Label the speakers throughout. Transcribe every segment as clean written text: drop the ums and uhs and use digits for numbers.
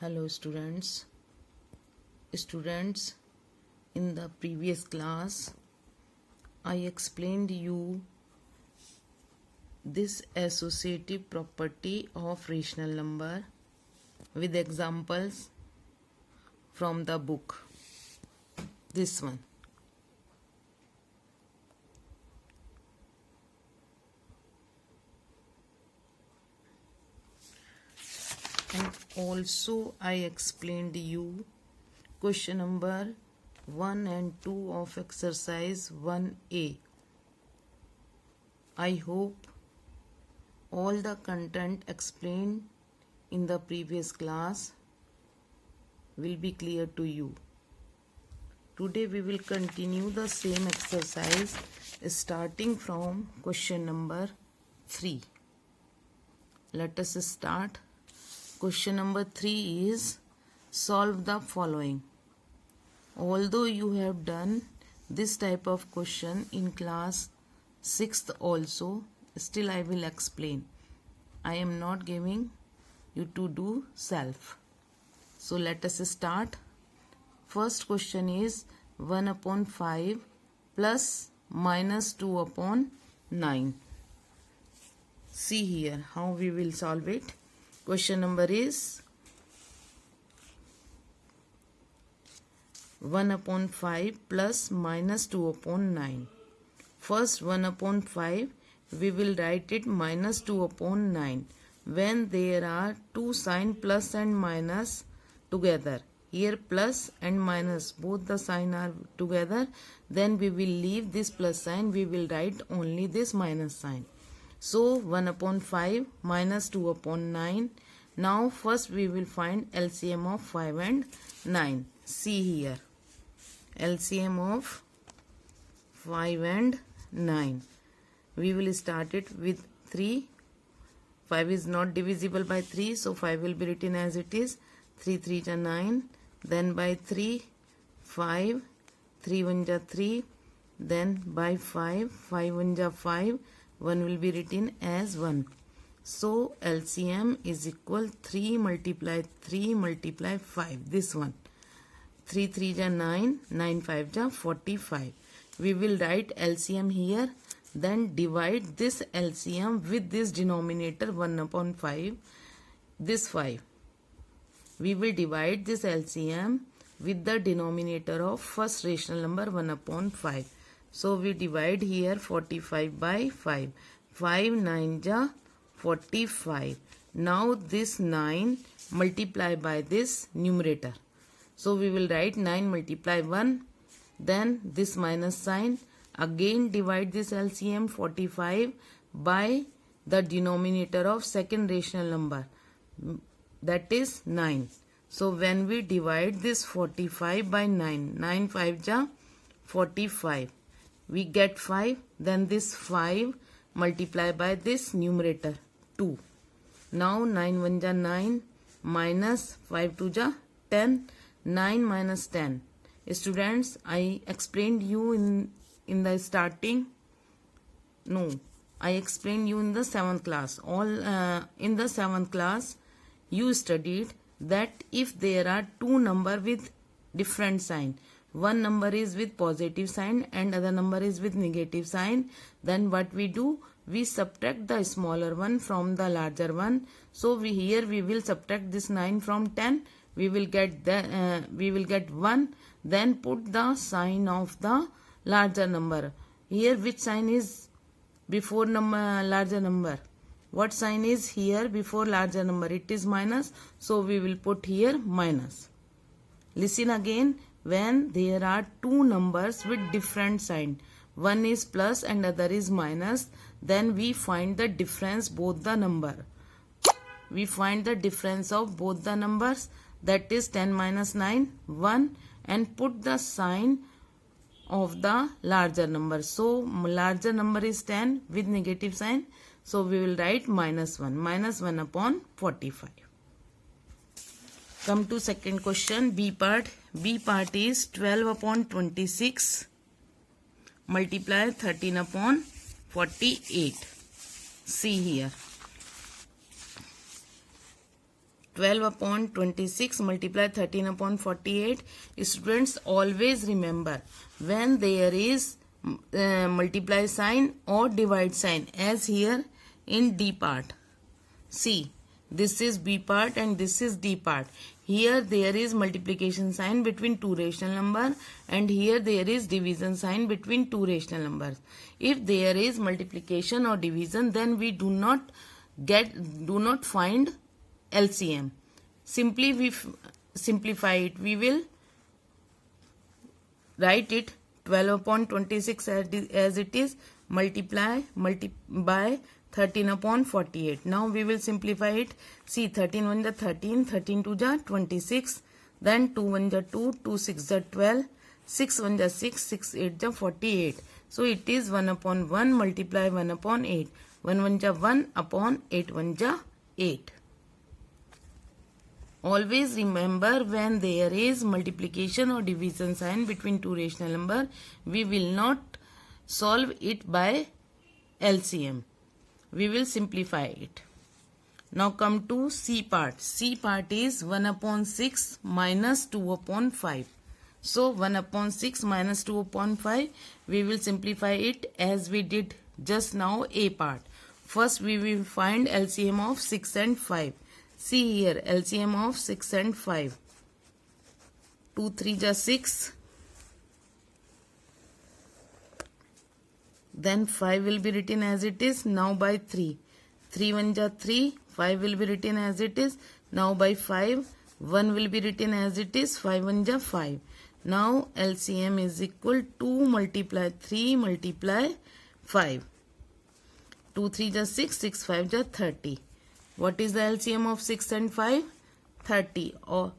Speaker 1: Hello students. In the previous class I explained you this associative property of rational number with examples from the book. This one. And also I explained you question number 1 and 2 of exercise 1A. I hope all the content explained in the previous class will be clear to you. Today we will continue the same exercise starting from question number 3. Let us start. Question number 3 is solve the following. Although you have done this type of question in class 6th also, still I will explain. I am not giving you to do self. So let us start. First question is 1 upon 5 plus minus 2 upon 9. See here how we will solve it. Question number is 1 upon 5 plus minus 2 upon 9. First 1 upon 5 we will write it minus 2 upon 9 when there are two sign plus and minus together. Here plus and minus both the sign are together, then we will leave this plus sign, we will write only this minus sign. So 1 upon 5 minus 2 upon 9. Now first we will find LCM of 5 and 9. See here. LCM of 5 and 9. We will start it with 3. 5 is not divisible by 3, so 5 will be written as it is. 3 3 to 9. Then by 3, 5. 3 1 ja 3. Then by 5, 5 1 ja 5. 1 will be written as 1. So LCM is equal 3 multiply 3 multiply 5. This one. 3 3 ja 9. 9 5 ja 45. We will write LCM here. Then divide this LCM with this denominator 1 upon 5. This 5. We will divide this LCM with the denominator of first rational number 1 upon 5. So we divide here 45 by 5. 5 9 ja 45. Now this 9 multiply by this numerator. So we will write 9 multiply 1. Then this minus sign. Again divide this LCM 45 by the denominator of second rational number. That is 9. So when we divide this 45 by 9, 9 5 ja 45. We get 5. Then this 5 multiply by this numerator 2. Now 9 1 ja 9 minus 5 2 ja 10. 9 minus 10. Students, I explained you in the starting. No, I explained you in the 7th class. In the 7th class, you studied that if there are two number with different sign, one number is with positive sign and other number is with negative sign, then what we do? We subtract the smaller one from the larger one. So here we will subtract this 9 from 10. We will get 1. Then put the sign of the larger number. Here which sign is before larger number? What sign is here before larger number? It is minus. So we will put here minus. Listen again. When there are two numbers with different sign, one is plus and other is minus, then we find the difference both the number. We find the difference of both the numbers, that is 10 minus 9, 1, and put the sign of the larger number. So larger number is 10 with negative sign. So we will write minus 1. Minus 1 upon 45. Come to second question, B part. B part is 12 upon 26 multiply 13 upon 48. See here. 12 upon 26 multiply 13 upon 48. Students, always remember when there is multiply sign or divide sign, as here in D part. See, this is B part and this is D part. Here there is multiplication sign between two rational numbers, and here there is division sign between two rational numbers. If there is multiplication or division, then we do not find LCM. Simply we simplify it. We will write it 12 upon 26 as it is, multiply by 13 upon 48. Now we will simplify it. See, 13 1 ja 13, 13 2 ja 26, then 2 1 ja 2, 2 6 ja 12, 6 1 ja 6, 6 8 ja 48. So it is 1 upon 1 multiply 1 upon 8. 1 1 ja 1 upon 8 1 ja 8. Always remember when there is multiplication or division sign between two rational numbers, we will not solve it by LCM. We will simplify it. Now come to C part. C part is 1 upon 6 minus 2 upon 5. So 1 upon 6 minus 2 upon 5, we will simplify it as we did just now A part. First we will find LCM of 6 and 5. See here, LCM of 6 and 5. 2 3 ja 6. Then 5 will be written as it is, now by 3. 3 1 ja 3, 5 will be written as it is, now by 5. 1 will be written as it is, 5 1 ja 5. Now LCM is equal to multiply 3 multiply 5. 2 3 ja 6, 6 5 ja 30. What is the LCM of 6 and 5? 30. Or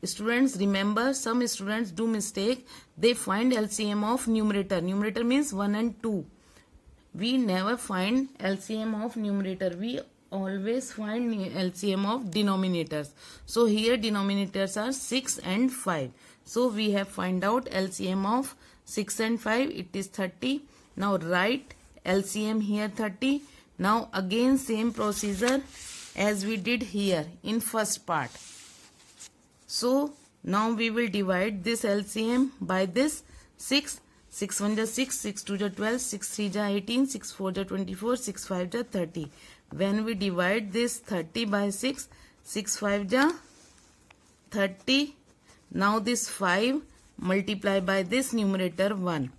Speaker 1: students, remember, some students do mistake. They find LCM of numerator. Numerator means 1 and 2. We never find LCM of numerator. We always find LCM of denominators. So here denominators are 6 and 5. So we have find out LCM of 6 and 5. It is 30. Now write LCM here 30. Now again same procedure as we did here in first part. So now we will divide this LCM by this 6. 6 1 ja 6, 6 2 ja 12, 6 3 ja 18, 6 4 ja 24, 6 5 ja 30. When we divide this 30 by 6, 6 5 ja 30. Now this 5 multiply by this numerator 1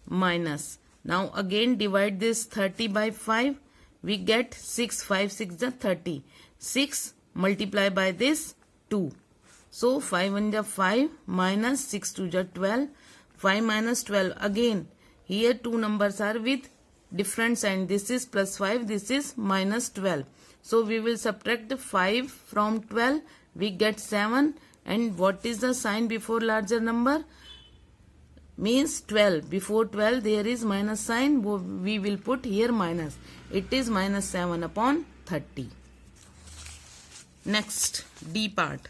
Speaker 1: minus. Now again divide this 30 by 5. We get 6 5 6 ja 30. 6 multiply by this 2. So 5 1 ja 5 minus 6 2 ja 12. 5 minus 12. Again here two numbers are with different sign. This is plus 5. This is minus 12. So we will subtract 5 from 12. We get 7. And what is the sign before larger number? Means 12. Before 12 there is minus sign. We will put here minus. It is minus 7 upon 30. Next, D part.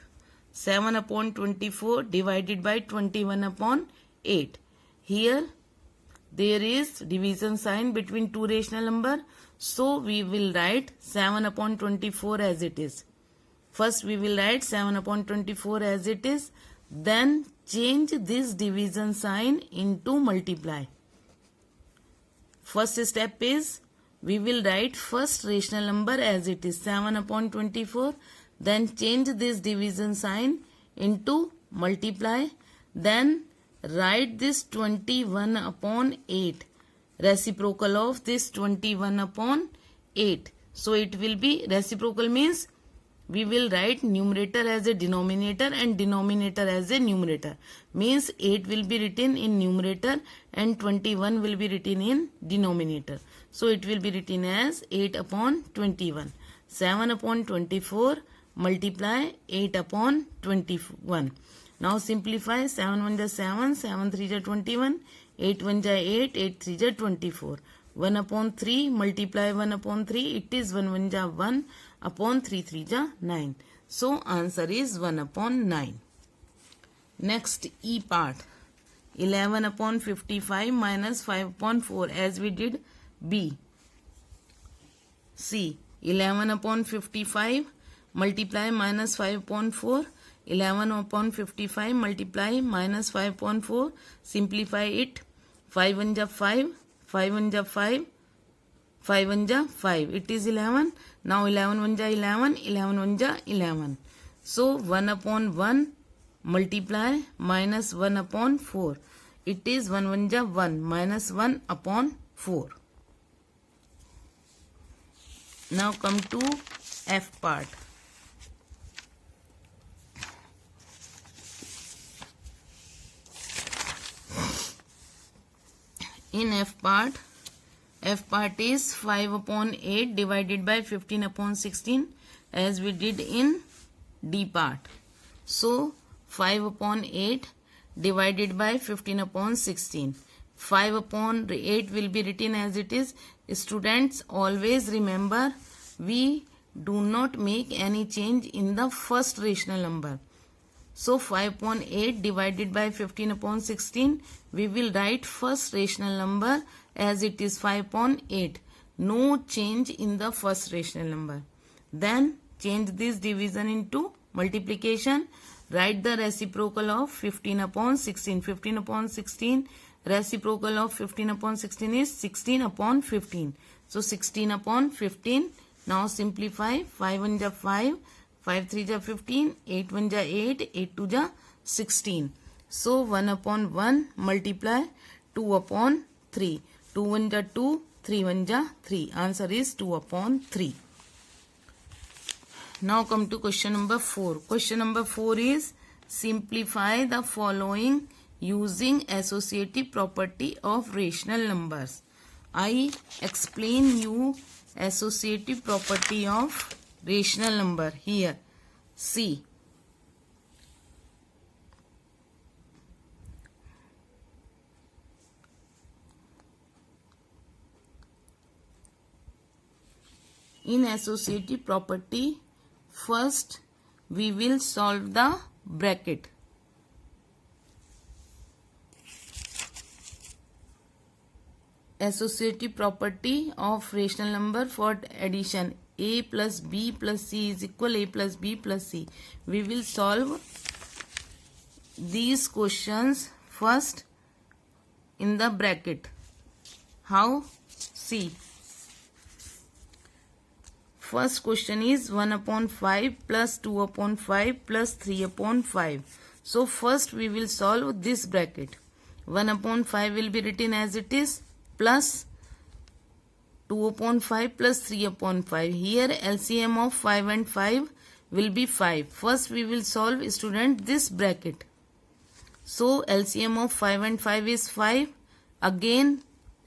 Speaker 1: 7 upon 24 divided by 21 upon 8. Here there is division sign between two rational number. So we will write 7 upon 24 as it is. First we will write 7 upon 24 as it is. Then change this division sign into multiply. First step is we will write first rational number as it is, 7 upon 24. Then change this division sign into multiply. Then write this 21 upon 8. Reciprocal of this 21 upon 8. So it will be reciprocal means we will write numerator as a denominator and denominator as a numerator. Means 8 will be written in numerator and 21 will be written in denominator. So it will be written as 8 upon 21. 7 upon 24 multiply 8 upon 21. Now simplify. 7 1 ja 7, 7 3 ja 21, 8 1 ja 8, 8 3 ja 24. 1 upon 3 multiply 1 upon 3. It is 1 1 ja 1 upon 3 3 ja 9. So answer is 1 upon 9. Next, E part. 11 upon 55 minus 5 upon 4 as we did B. C. 11 upon 55 multiply minus 5 upon 4, 11 upon 55 multiply minus 5 upon 4, simplify it, 5 1 ja 5, 5 1 ja 5, 5 1 ja 5, it is 11. Now 11 1 ja 11, 11 1 ja 11. So 1 upon 1 multiply minus 1 upon 4. It is 1 1 ja 1 minus 1 upon 4. Now come to F part. In F part is 5 upon 8 divided by 15 upon 16 as we did in D part. So 5 upon 8 divided by 15 upon 16. 5 upon 8 will be written as it is. Students, always remember, we do not make any change in the first rational number. So 5 upon 8 divided by 15 upon 16, we will write first rational number as it is 5 upon 8. No change in the first rational number. Then change this division into multiplication. Write the reciprocal of 15 upon 16. 15 upon 16, reciprocal of 15 upon 16 is 16 upon 15. So 16 upon 15. Now simplify. 5 1 ja 5, 5 3 ja 15, 8 1 ja 8, 8 2 ja 16. So 1 upon 1 multiply 2 upon 3. 2 1 ja 2, 3 1 ja 3. Answer is 2 upon 3. Now come to question number 4. Question number 4 is simplify the following using associative property of rational numbers. I explain you associative property of rational number here. See. In associative property, first we will solve the bracket. Associative property of rational number for addition. A plus B plus C is equal A plus B plus C. We will solve these questions first in the bracket. How? See. First question is 1 upon 5 plus 2 upon 5 plus 3 upon 5. So first we will solve this bracket. 1 upon 5 will be written as it is plus 2 upon 5 plus 3 upon 5. Here LCM of 5 and 5 will be 5. First we will solve, student, this bracket. So LCM of 5 and 5 is 5. Again,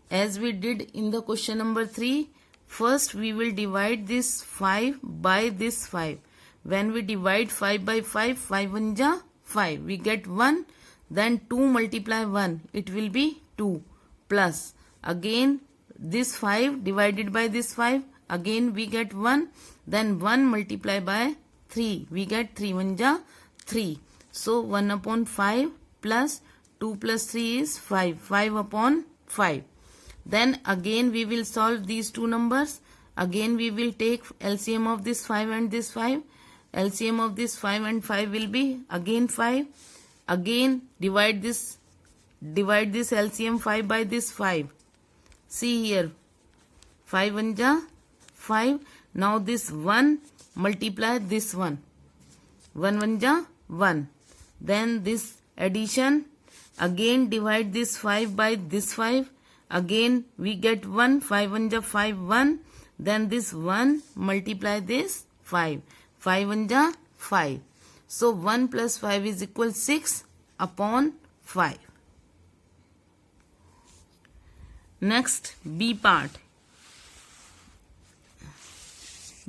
Speaker 1: as we did in the question number 3, first we will divide this 5 by this 5. When we divide 5 by 5, 5 1 ja 5. We get 1. Then 2 multiply 1. It will be 2 plus. Again this 5 divided by this 5. Again we get 1. Then 1 multiply by 3. We get 3 1 ja 3. So 1 upon 5 plus 2 plus 3 is 5. 5 upon 5. Then again we will solve these two numbers. Again we will take LCM of this 5 and this 5. LCM of this 5 and 5 will be again 5. Again divide this LCM 5 by this 5. See here. 5 1 ja 5. Now this 1 multiply this 1. 1 1 ja 1. Then this addition. Again divide this 5 by this 5. Again we get 1. 5 1 ja 5 1. Then this 1 multiply this 5. 5 1 ja 5. So 1 plus 5 is equal 6 upon 5. Next, B part.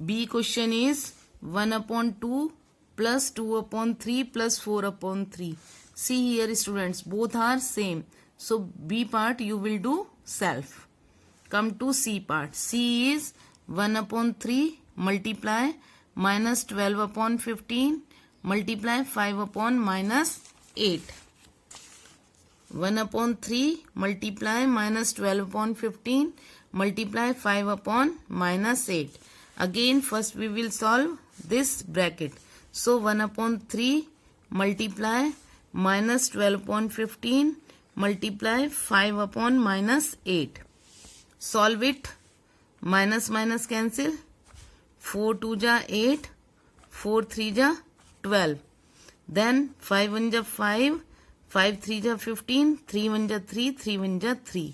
Speaker 1: B question is 1 upon 2 plus 2 upon 3 plus 4 upon 3. See here, students, both are same. So B part you will do self. Come to C part. C is 1 upon 3 multiply minus 12 upon 15 multiply 5 upon minus 8. 1 upon 3 multiply minus 12 upon 15 multiply 5 upon minus 8. Again first we will solve this bracket. So 1 upon 3 multiply minus 12 upon 15 multiply 5 upon minus 8. Solve it. Minus minus cancel. 4 2 ja 8. 4 3 ja 12. Then 5 1 ja 5. 5 3 ja 15. 3 1 ja 3. 3 1 ja 3.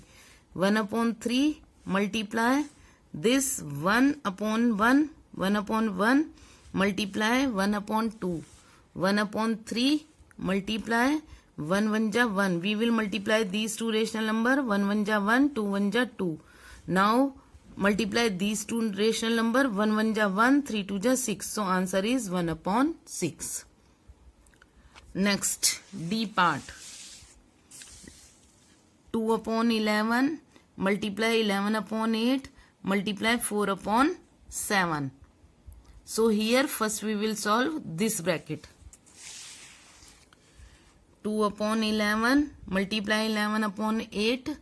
Speaker 1: 1 upon 3 multiply this 1 upon 1. 1 upon 1 multiply 1 upon 2. 1 upon 3 multiply 1 1 ja 1. We will multiply these two rational number. 1 1 ja 1. 2 1 ja 2. Now multiply these two rational number. 1 1 ja 1. 3 2 ja 6. So answer is 1 upon 6. Next D part. 2 upon 11 multiply 11 upon 8 multiply 4 upon 7. So here first we will solve this bracket. 2 upon 11 multiply 11 upon 8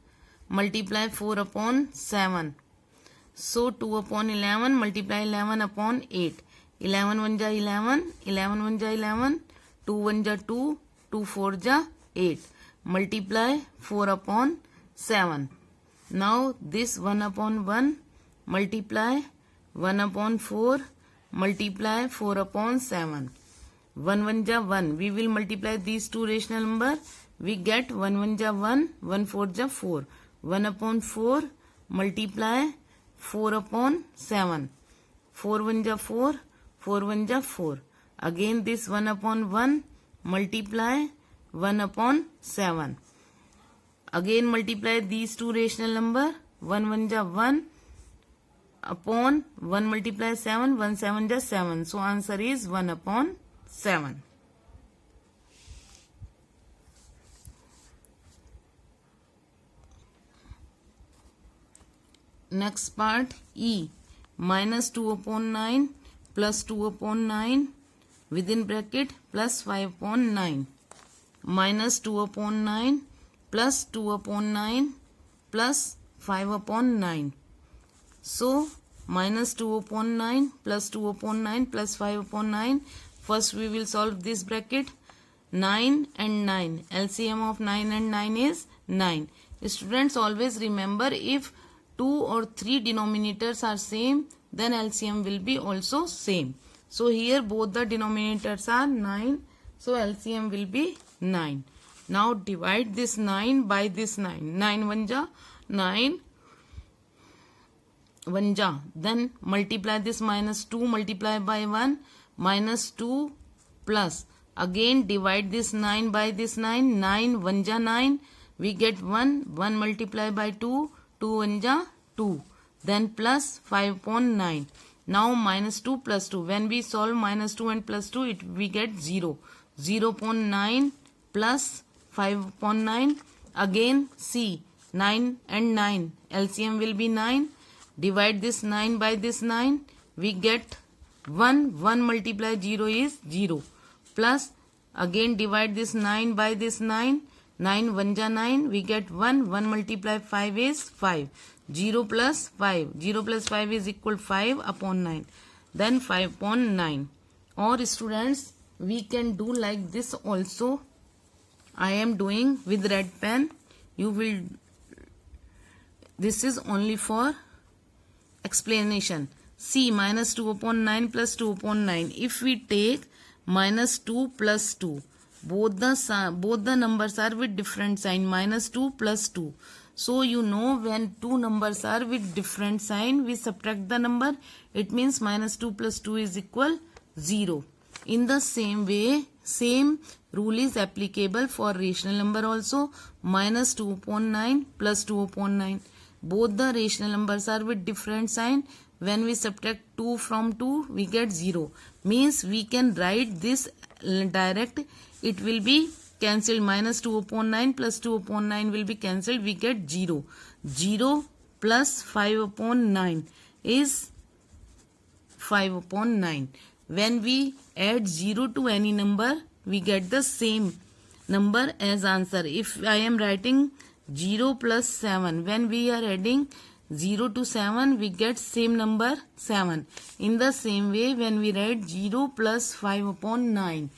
Speaker 1: multiply 4 upon 7. So 2 upon 11 multiply 11 upon 8. 11 1 ja 11. 11 1 ja 11. 2 1 ja 2. 2 4 ja 8. Multiply 4 upon 7. Now this 1 upon 1 multiply 1 upon 4 multiply 4 upon 7. 1 1 ja 1. We will multiply these two rational number. We get 1 1 ja 1. 1 4 ja 4. 1 upon 4 multiply 4 upon 7. 4 1 ja 4. 4 1 ja 4. Again this 1 upon 1 multiply 1 upon 7. Again multiply these two rational number. 1 1 ja 1 upon 1 multiply 7. 1 7 ja 7. So answer is 1 upon 7. Next part E. Minus 2 upon 9 plus 2 upon 9 within bracket plus 5 upon 9. Minus 2 upon 9 plus 2 upon 9 plus 5 upon 9. So minus 2 upon 9 plus 2 upon 9 plus 5 upon 9. First we will solve this bracket. 9 and 9. LCM of 9 and 9 is 9. Students, always remember, if 2 or 3 denominators are same, then LCM will be also same. So here both the denominators are 9. So LCM will be 9. Now divide this 9 by this 9. 9 1 ja 9 1 ja. Then multiply this minus 2 multiply by 1 minus 2 plus. Again divide this 9 by this 9. 9 1 ja 9. We get 1. 1 multiply by 2. 2 1 ja 2. Then plus 5 upon 9. Now minus 2 plus 2. When we solve minus 2 and plus 2, we get 0. 0 upon 9 plus 5 upon 9. Again see 9 and 9. LCM will be 9. Divide this 9 by this 9. We get 1. 1 multiply 0 is 0. Plus again divide this 9 by this 9. 9 1 ja 9. We get 1. 1 multiply 5 is 5. 0 plus 5. 0 plus 5 is equal 5 upon 9. Then 5 upon 9. Or students, we can do like this also. I am doing with red pen. You will. This is only for explanation. See, minus 2 upon 9 plus 2 upon 9. If we take minus 2 plus 2, both the numbers are with different sign. Minus 2 plus 2. So you know, when two numbers are with different sign, we subtract the number. It means minus 2 plus 2 is equal 0. In the same way, same rule is applicable for rational number also. Minus 2 upon 9 plus 2 upon 9. Both the rational numbers are with different sign. When we subtract 2 from 2, we get 0. Means we can write this direct. It will be cancelled. Minus 2 upon 9 plus 2 upon 9 will be cancelled. We get 0. 0 plus 5 upon 9 is 5 upon 9. When we add 0 to any number, we get the same number as answer. If I am writing 0 plus 7, when we are adding 0 to 7, we get same number 7. In the same way, when we write 0 plus 5 upon 9,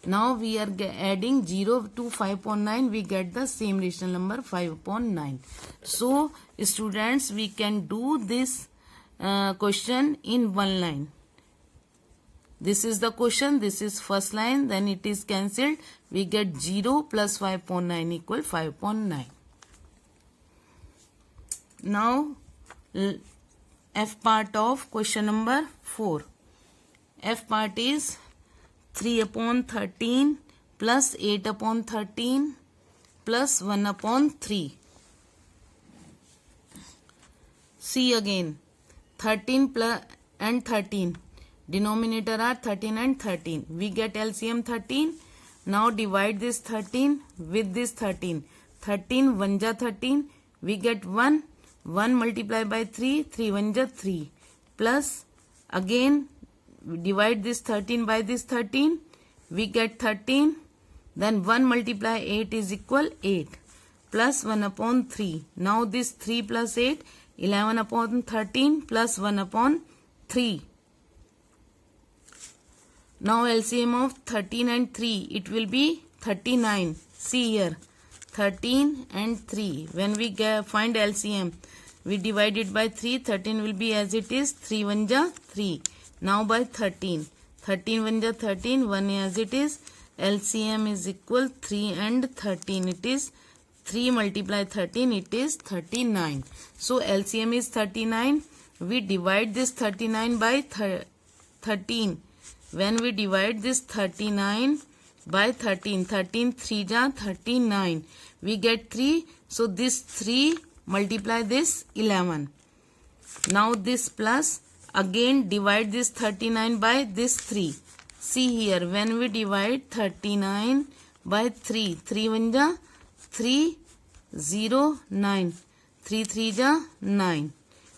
Speaker 1: now we are adding 0 to 5 upon 9, we get the same rational number 5 upon 9. So, students, we can do this question in one line. This is the question, this is first line, then it is cancelled. We get 0 plus 5 upon 9 equal 5 upon 9. Now, F part of question number 4. F part is 3 upon 13 plus 8 upon 13 plus 1 upon 3. See again, 13 plus and 13. Denominator are 13 and 13. We get LCM 13. Now divide this 13 with this 13. 13 1 ja 13. We get 1. 1 multiplied by 3. 3 1 ja 3. Plus again divide this 13 by this 13. We get 13. Then 1 multiply 8 is equal 8. Plus 1 upon 3. Now this 3 plus 8. 11 upon 13 plus 1 upon 3. Now LCM of 13 and 3, it will be 39. See here, 13 and 3. When we find LCM, we divide it by 3. 13 will be as it is. 3 1 ja 3. Now by 13. 13 1 ja 13. 1 as it is. LCM is equal 3 and 13. It is 3 multiply 13. It is 39. So LCM is 39. We divide this 39 by 13. When we divide this 39 by 13, 13 3 ja 39, we get 3. So this 3 multiply this 11. Now this plus, again divide this 39 by this 3. See here, when we divide 39 by 3, 3 1 ja 3, 0, 9. 3 3 ja 9.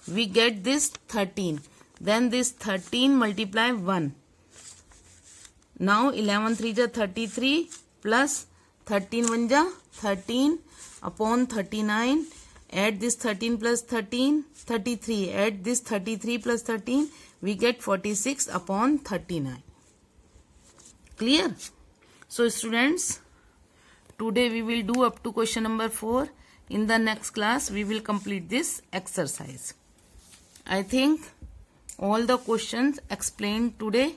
Speaker 1: We get this 13. Then this 13 multiply 1. Now 11 3 ja 33 plus 13 1 ja 13 upon 39. Add this 13 plus 13, 33. Add this 33 plus 13. We get 46 upon 39. Clear? So students, today we will do up to question number 4. In the next class, we will complete this exercise. I think all the questions explained today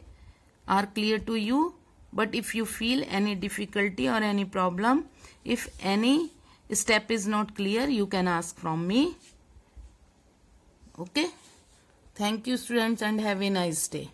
Speaker 1: are clear to you, but if you feel any difficulty or any problem, if any step is not clear, you can ask from me. Okay? Thank you students and have a nice day.